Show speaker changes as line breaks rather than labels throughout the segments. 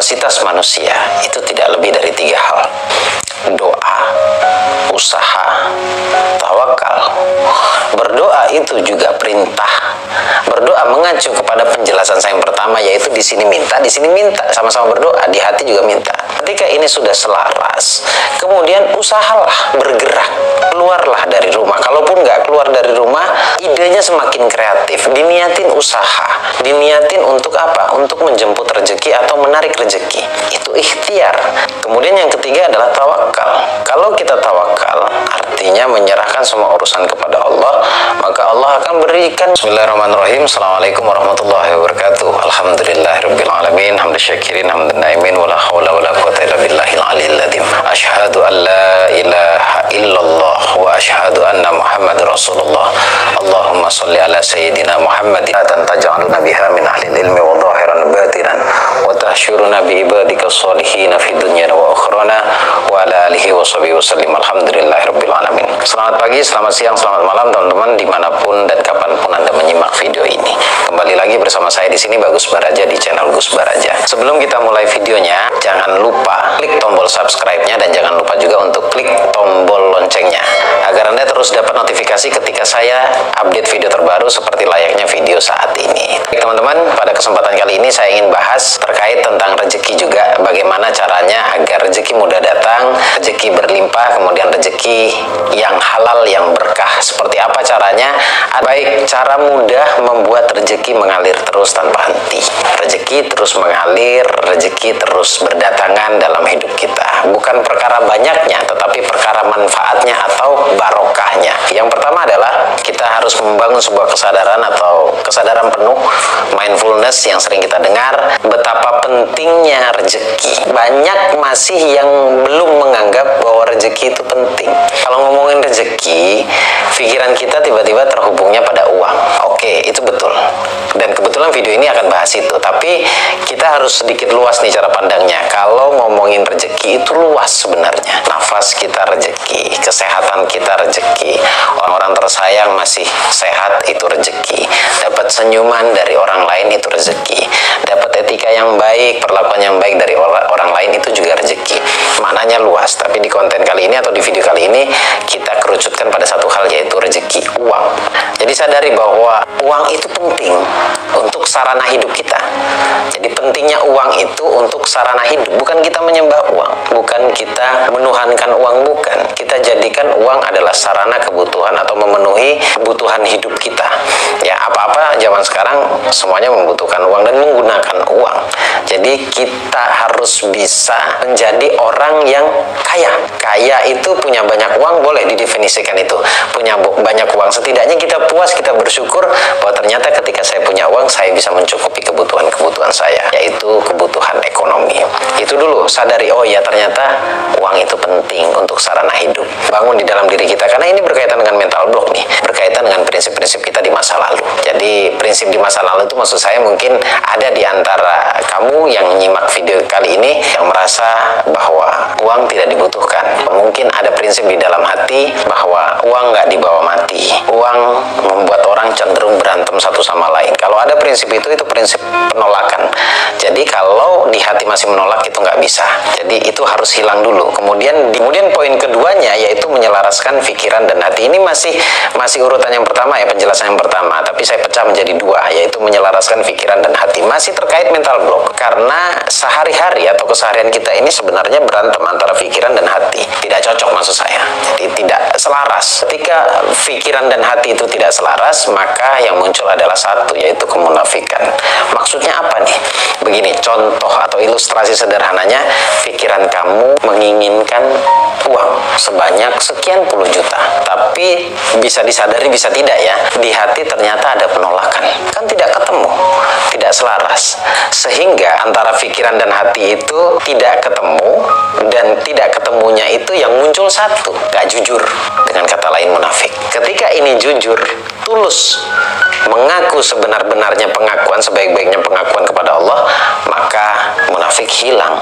kapasitas manusia itu tidak lebih dari 3 hal: doa, usaha, tawakal. Berdoa itu juga perintah. Berdoa mengacu kepada penjelasan saya yang pertama, yaitu di sini minta, sama-sama berdoa, di hati juga minta. Ketika ini sudah selaras, kemudian usahalah bergerak, keluarlah dari rumah. Kalaupun nggak keluar dari rumah, idenya semakin kreatif. Diniatin usaha, diniatin untuk apa? Untuk menjemput rezeki atau menarik rezeki. Itu ikhtiar. Kemudian yang ketiga adalah tawakal. Kalau kita tawakal, artinya menyerahkan semua urusan kepada Allah, maka Allah akan berikan. Bismillahirrahmanirrahim. Assalamualaikum warahmatullahi wabarakatuh. Alhamdulillahirabbil alamin, hamdan syakirin, hamdan naimin, wala haula wala quwwata illa billahil aliyil adzim. Asyhadu an la ilaha illallah wa asyhadu anna Muhammadar Rasulullah. Allahumma shalli ala sayyidina Muhammadin taj'aluna biha min ahlil ilmi wa dhahiran batinan wa tahsyuruna bi ibadika sholihin fi dunya wa akhrana wa ala alihi wa sahbihi wasallim. Alhamdulillahirabbil alamin. Selamat pagi, selamat siang, selamat malam teman-teman dimanapun dan kapanpun Anda menyimak video ini. Kembali lagi bersama saya di sini, Bagus Baraja, di channel Gus Baraja. Sebelum kita mulai videonya, jangan lupa klik tombol subscribe-nya dan jangan lupa juga untuk klik tombol loncengnya agar Anda terus dapat notifikasi ketika saya update video terbaru seperti layaknya video saat ini. Baik teman-teman, pada kesempatan kali ini saya ingin bahas terkait tentang rezeki juga, bagaimana caranya agar rezeki mudah datang, rezeki berlimpah, kemudian rezeki yang halal, yang berkah. Seperti apa caranya? Baik, cara mudah membuat rezeki mengalir terus tanpa henti. Rezeki terus mengalir, rezeki terus berdatangan dalam hidup kita. Bukan perkara banyaknya, tetapi perkara manfaatnya atau barokahnya. Yang pertama adalah kita harus membangun sebuah kesadaran atau kesadaran penuh, mindfulness yang sering kita dengar, betapa pentingnya rezeki. Banyak masih yang belum menganggap bahwa rezeki itu penting. Kalau ngomongin rezeki, pikiran kita tiba-tiba terhubungnya pada uang. Oke, itu betul. Dan kebetulan video ini akan bahas itu. Tapi kita harus sedikit luas nih cara pandangnya. Kalau ngomongin rezeki itu luas sebenarnya. Nafas kita rezeki, kesehatan kita rezeki, orang-orang tersayang masih sehat itu rezeki, dapat senyuman dari orang lain itu rezeki, dapat etika yang baik, perlakuan yang baik dari orang lain itu juga rezeki. Maknanya luas. Tapi di konten kali ini atau di video kali ini kita kerucutkan pada satu hal, yaitu rezeki, uang. Jadi sadari bahwa uang itu penting untuk sarana hidup kita. Jadi pentingnya uang itu untuk sarana hidup. Bukan kita menyembah uang, bukan kita menuhankan uang, bukan. Kita jadikan uang adalah sarana kebutuhan atau memenuhi kebutuhan hidup kita. Ya, apa-apa zaman sekarang semuanya membutuhkan uang dan menggunakan uang. Jadi kita harus bisa menjadi orang yang kaya. Kaya itu punya banyak uang, boleh didefinisikan itu. Punya banyak uang, setidaknya kita puas, kita bersyukur bahwa ternyata ketika saya punya uang, saya bisa mencukupi kebutuhan-kebutuhan saya, yaitu kebutuhan ekonomi. Itu dulu, sadari, oh ya ternyata uang itu penting untuk sarana hidup. Bangun di dalam diri kita, karena ini berkaitan dengan mental block nih, berkaitan dengan prinsip-prinsip kita di masa lalu. Jadi prinsip di masa lalu itu maksud saya mungkin ada di antara kamu yang nyimak video kali ini yang merasa bahwa uang tidak dibutuhkan. Mungkin ada prinsip di dalam hati bahwa uang nggak dibawa mati. Uang membuat orang cenderung berantem satu sama lain. Kalau ada prinsip itu prinsip penolakan. Jadi kalau di hati masih menolak, itu nggak bisa. Jadi itu harus hilang dulu. Kemudian poin keduanya yaitu menyelaraskan pikiran dan hati. Ini masih urutan yang pertama ya, penjelasan yang pertama. Tapi saya pecah menjadi dua, yaitu menyelaraskan pikiran dan hati. Masih terkait mental block. Karena sehari-hari atau keseharian kita ini sebenarnya berantem antara pikiran dan hati. Tidak cocok maksud saya. Jadi tidak selaras. Ketika pikiran dan hati itu tidak selaras, maka yang muncul adalah satu, yaitu kemunafikan. Maksudnya apa nih? Begini, contoh atau ilustrasi sederhananya, pikiran kamu menginginkan uang sebanyak sekian puluh juta, tapi bisa disadari bisa tidak ya, di hati ternyata ada penolakan, kan tidak ketemu, tidak selaras, sehingga antara pikiran dan hati itu tidak ketemu, dan tidak ketemunya itu yang muncul satu, gak jujur, dengan kata lain munafik. Ketika ini jujur, tulus, mengaku sebenar-benarnya pengakuan, sebaik-baiknya pengakuan kepada Allah, maka munafik hilang.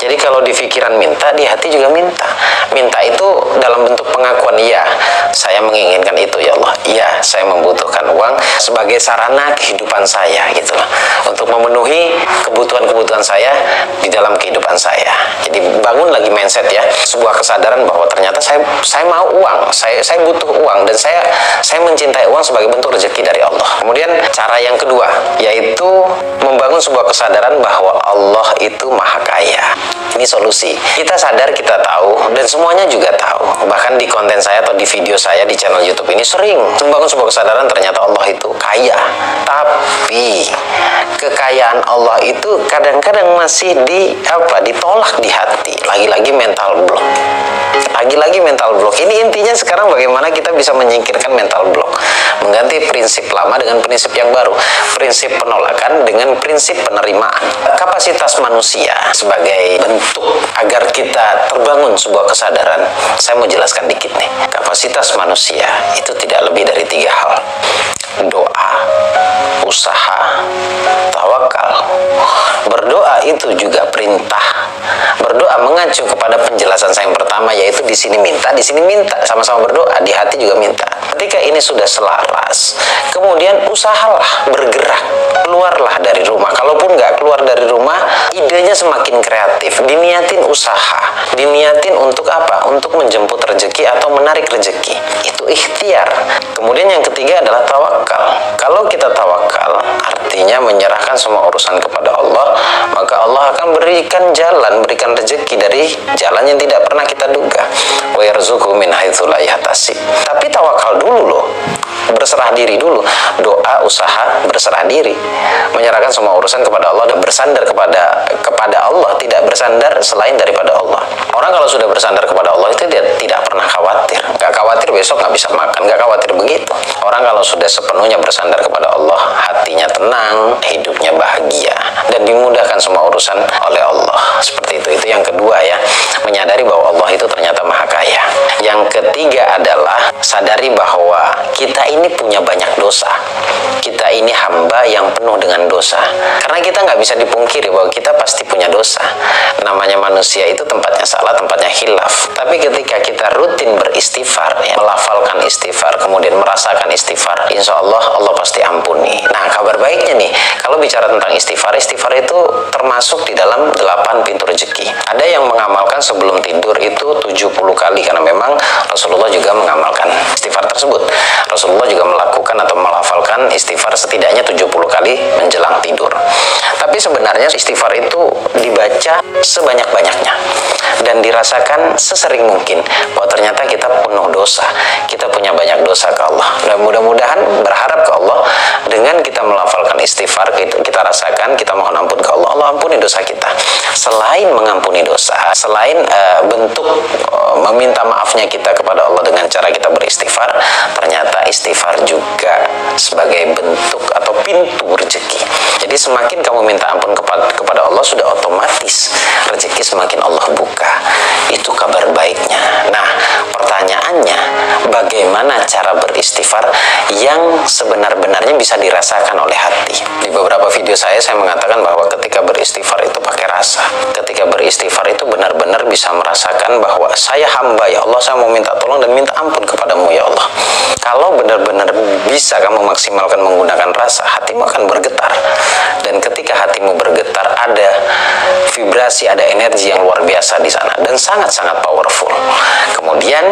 Jadi kalau di pikiran minta, di hati juga minta. Minta itu dalam bentuk pengakuan, iya saya menginginkan itu ya Allah, iya saya membutuhkan uang sebagai sarana kehidupan saya gitu loh, untuk memenuhi kebutuhan-kebutuhan saya di dalam kehidupan saya. Jadi bangun lagi mindset ya, sebuah kesadaran bahwa ternyata saya mau uang, saya butuh uang, dan saya mencintai uang sebagai bentuk rezeki dari Allah. Kemudian cara yang kedua yaitu membangun sebuah kesadaran bahwa Allah itu maha kaya. Ini solusi. Kita sadar, kita tahu, dan semuanya juga tahu. Bahkan di konten saya atau di video saya di channel YouTube ini sering membangun sebuah kesadaran ternyata Allah itu kaya. Tapi kekayaan Allah itu kadang-kadang masih ditolak di hati. Lagi-lagi mental block. Lagi-lagi mental block. Ini intinya sekarang bagaimana kita bisa menyingkirkan mental block, mengganti prinsip lama dengan prinsip yang baru, prinsip penolakan dengan prinsip penerimaan. Kapasitas manusia sebagai bentuk agar kita terbangun sebuah kesadaran, saya mau jelaskan dikit nih. Kapasitas manusia itu tidak lebih dari 3 hal: doa, usaha, tawakal. Berdoa itu juga perintah. Berdoa mengacu kepada penjelasan saya yang pertama, yaitu di sini minta, sama-sama berdoa, di hati juga minta. Ketika ini sudah selaras, kemudian usahalah bergerak, keluarlah dari rumah. Kalaupun nggak keluar dari rumah, idenya semakin kreatif. Diniatin usaha, diniatin untuk apa? Untuk menjemput rezeki atau menarik rezeki. Itu ikhtiar. Kemudian yang ketiga adalah tawakal. Kalau kita tawakal, artinya menyerahkan semua urusan kepada Allah, maka Allah akan berikan jalan, berikan rezeki dari jalan yang tidak pernah kita duga. Wa yarzuqhu min haitsu la yahtasib. Tapi tawakal dulu loh. Berserah diri dulu. Doa, usaha, berserah diri. Menyerahkan semua urusan kepada Allah dan bersandar kepada Allah, tidak bersandar selain daripada Allah. Orang kalau sudah bersandar kepada Allah itu dia tidak pernah khawatir. Gak khawatir besok gak bisa makan, gak khawatir begitu. Orang kalau sudah sepenuhnya bersandar kepada Allah, hatinya tenang, hidupnya bahagia, dan dimudahkan semua urusan oleh Allah. Seperti itu. Itu yang kedua ya, menyadari bahwa Allah itu ternyata maha kaya. Yang ketiga adalah sadari bahwa kita ini punya banyak dosa. Kita ini hamba yang penuh dengan dosa. Karena kita nggak bisa dipungkiri bahwa kita pasti punya dosa. Namanya manusia itu tempatnya salah, tempatnya khilaf. Tapi ketika kita rutin beristighfar, ya, melafalkan istighfar, kemudian merasakan istighfar, insya Allah Allah pasti ampuni. Nah, kabar baiknya nih, kalau bicara tentang istighfar, istighfar itu termasuk di dalam 8 pintu rezeki. Ada yang mengamalkan sebelum tidur itu 70 kali, karena memang Rasulullah juga mengamalkan istighfar tersebut. Rasulullah juga melakukan atau melafalkan istighfar setidaknya 70 kali menjelang tidur. Tapi sebenarnya istighfar itu dibaca sebanyak-banyaknya dan dirasakan sesering mungkin bahwa ternyata kita penuh dosa, kita punya banyak dosa ke Allah. Dan mudah-mudahan berharap ke Allah dengan kita melafalkan istighfar, kita rasakan, kita mohon ampun ke Allah, Allah ampuni dosa kita. Selain mengampuni dosa, selain bentuk meminta maafnya kita kepada Allah dengan cara kita beristighfar, ternyata istighfar juga sebagai bentuk atau pintu rezeki. Jadi semakin kamu minta ampun kepada Allah, sudah otomatis rezeki semakin Allah buka. Itu kabar baiknya. Nah, pertanyaannya, bagaimana cara beristighfar yang sebenar-benarnya bisa dirasakan oleh hati? Di beberapa video saya mengatakan bahwa ketika beristighfar itu pakai rasa. Ketika beristighfar itu benar-benar bisa merasakan bahwa saya hamba ya Allah, saya mau minta tolong dan minta ampun kepadamu ya Allah. Kalau benar-benar bisa kamu maksimalkan menggunakan rasa, hatimu akan bergetar. Dan ketika hatimu bergetar, ada vibrasi, ada energi yang luar biasa di sana dan sangat-sangat powerful. Kemudian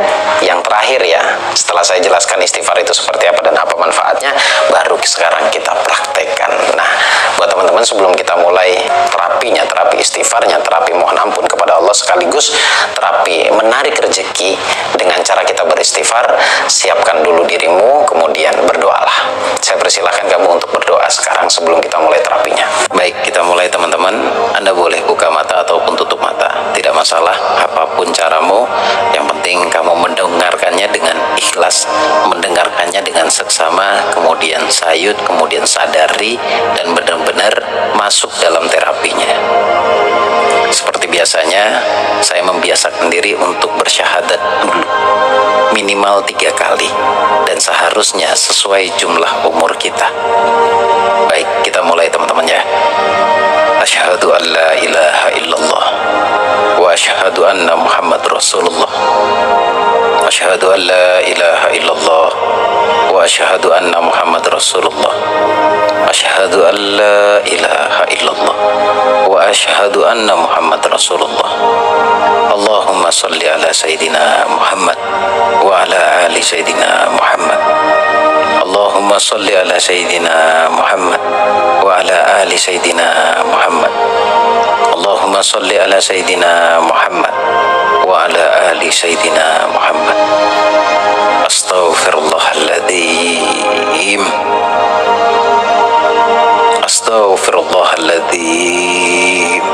yang terakhir ya, setelah saya jelaskan istighfar itu seperti apa dan apa manfaatnya, baru sekarang kita praktekkan. Nah, buat teman-teman, sebelum kita mulai terapinya, terapi istighfarnya, terapi mohon ampun kepada Allah, sekaligus terapi menarik rezeki dengan cara kita beristighfar, siapkan dulu dirimu, kemudian berdoalah. Saya persilahkan kamu untuk berdoa sekarang sebelum kita mulai terapinya. Baik, kita mulai teman-teman. Anda boleh buka mata ataupun tutup mata, tidak masalah, apapun caramu, yang penting kamu mendengarkannya dengan ikhlas, mendengarkannya dengan seksama, kemudian sayut, kemudian sadari, dan benar-benar masuk dalam terapinya. Seperti biasanya, saya membiasakan diri untuk bersyahadat dulu, minimal 3 kali, dan seharusnya sesuai jumlah umur kita. Baik, kita mulai teman-teman ya. Asyhadu an la ilaha illallah asyhadu anna Muhammad Rasulullah. Asyhadu an la ilaha illallah wa asyhadu anna Muhammad Rasulullah. Asyhadu an la ilaha illallah wa asyhadu anna Muhammad Rasulullah. Allahumma salli ala Sayyidina Muhammad wa ala ali Sayyidina Muhammad. Allahumma salli ala Sayyidina Muhammad wa ala ali Sayyidina Muhammad. Allahumma salli ala Sayyidina Muhammad wa ala ali Sayyidina Muhammad. Astaghfirullahaladzim. Astaghfirullahaladzim.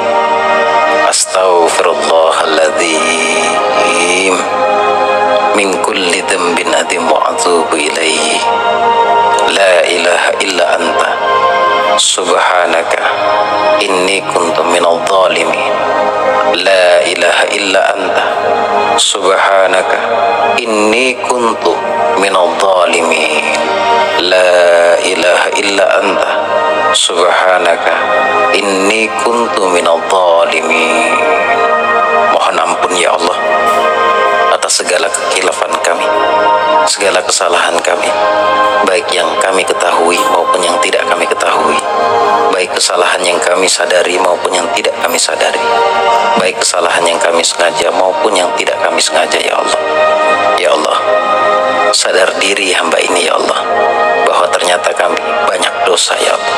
Astaghfirullahaladzim. Min kulli dhanbin adim wa atubu ilaihi. La ilaha illa anta subhanaka inni kuntu minadh dhalimin. La ilaha illa anta subhanaka inni kuntu minadh dhalimin. La ilaha illa anta subhanaka inni kuntu minadh dhalimin. Mohon ampun ya Allah atas segala kekhilafan kami, segala kesalahan kami, baik yang kami ketahui maupun yang tidak kami ketahui, baik kesalahan yang kami sadari maupun yang tidak kami sadari, baik kesalahan yang kami sengaja maupun yang tidak kami sengaja ya Allah. Ya Allah, sadar diri hamba ini ya Allah, bahwa ternyata kami banyak dosa ya Allah,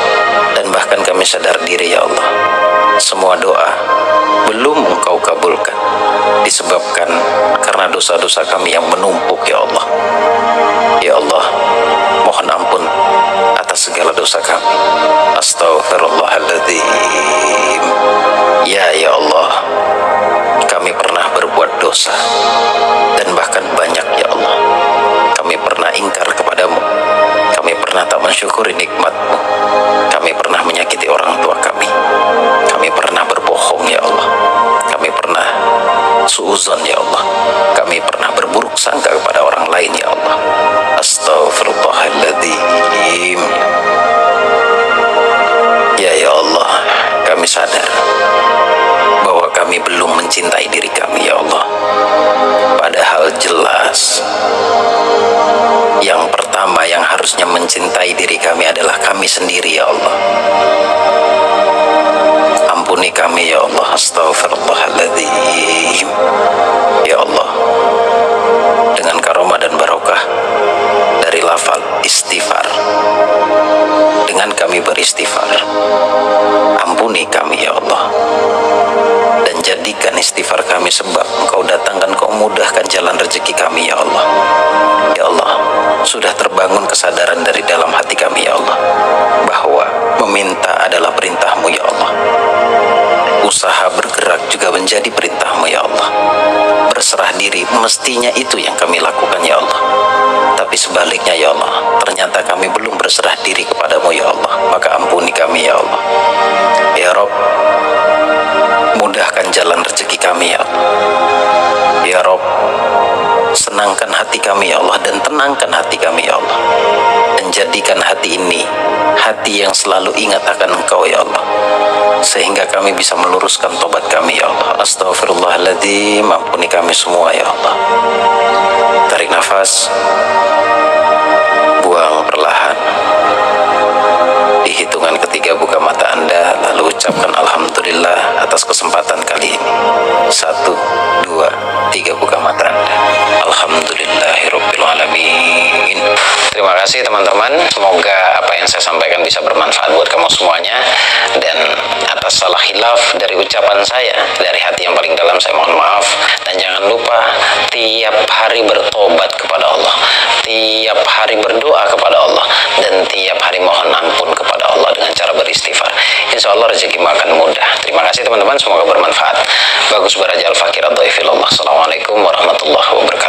dan bahkan kami sadar diri ya Allah, semua doa belum Engkau kabulkan disebabkan karena dosa-dosa kami yang menumpuk ya Allah. Ya Allah, mohon ampun atas segala dosa kami. Astaghfirullahaladzim. Ya Allah, kami pernah berbuat dosa dan bahkan banyak ya Allah. Kami pernah ingkar kepadamu, kami pernah tak mensyukuri nikmat-Mu, kami pernah menyakiti orang tua kami pernah berbohong ya Allah, kami pernah suuzon ya Allah, kami pernah berburuk sangka kepada orang lain ya Allah. Astaghfirullahaladzim. Ya Allah, kami sadar bahwa kami belum mencintai diri kami ya Allah, padahal jelas yang pertama yang harusnya mencintai diri kami adalah kami sendiri ya Allah. Ampuni kami ya Allah. Astaghfirullahaladzim. Ya Allah, dengan karomah dan barokah dari lafal istighfar, dengan kami beristighfar, ampuni kami ya Allah, dan jadikan istighfar kami sebab Engkau datangkan, Engkau mudahkan jalan rezeki kami ya Allah. Ya Allah, sudah terbangun kesadaran dari dalam hati kami ya Allah, bahwa meminta adalah perintah-Mu ya Allah, usaha bergerak juga menjadi perintah-Mu ya Allah, berserah diri mestinya itu yang kami lakukan ya Allah. Tapi sebaliknya ya Allah, ternyata kami belum berserah diri kepadamu ya Allah, maka ampuni kami ya Allah. Ya Rob, mudahkan jalan rezeki kami ya Allah. Ya Rob, senangkan hati kami ya Allah, dan tenangkan hati kami ya Allah, dan jadikan hati ini hati yang selalu ingat akan Engkau ya Allah, sehingga kami bisa meluruskan tobat kami ya Allah. Astaghfirullahaladzim. Ampuni kami semua ya Allah. Tarik nafas, buang perlahan. Di hitungan ketiga buka mata Anda, lalu ucapkan Alhamdulillah atas kesempatan kali ini. 1, 2, 3 buka mata Anda. Alhamdulillahirrabbilalamin. Terima kasih teman-teman, semoga apa yang saya sampaikan bisa bermanfaat buat kamu semuanya, dan atas salah hilaf dari ucapan saya dari hati yang paling dalam saya mohon maaf. Dan jangan lupa tiap hari bertobat kepada Allah, tiap hari berdoa kepada Allah, dan tiap hari mohon ampun kepada Allah dengan cara beristighfar. Insya Allah rezeki akan mudah. Terima kasih teman-teman, semoga bermanfaat. Bagus Baraja Al-Fakir Ad-Dhaifillah. Assalamualaikum warahmatullahi wabarakatuh.